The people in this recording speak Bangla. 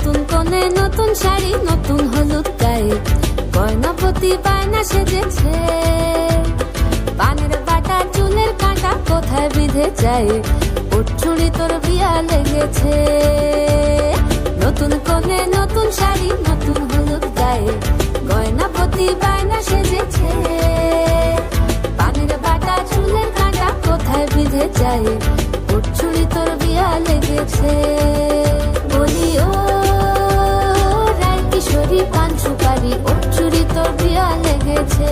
নতুন কোণে নতুন শাড়ি নতুন হলুদ গায়ে গয়নাপতি বায়না সেজেছে। পানের বাটা চুলের কাঁটা কোথায় বিঁধে যায়, ওর চুড়ি তোর বিয়া লেগেছে। নতুন কোণে নতুন শাড়ি নতুন হলুদ গায়ে গয়নাপতি বায়না সেজেছে। পানের বাটা চুলের কাঁটা কোথায় বিঁধে যায়, ওর চুড়ি তোর বিয়া লেগেছে। বলি ও রায় কিশোরী পান সুপারি, ওর চুড়ি তোর বিয়া লেগেছে।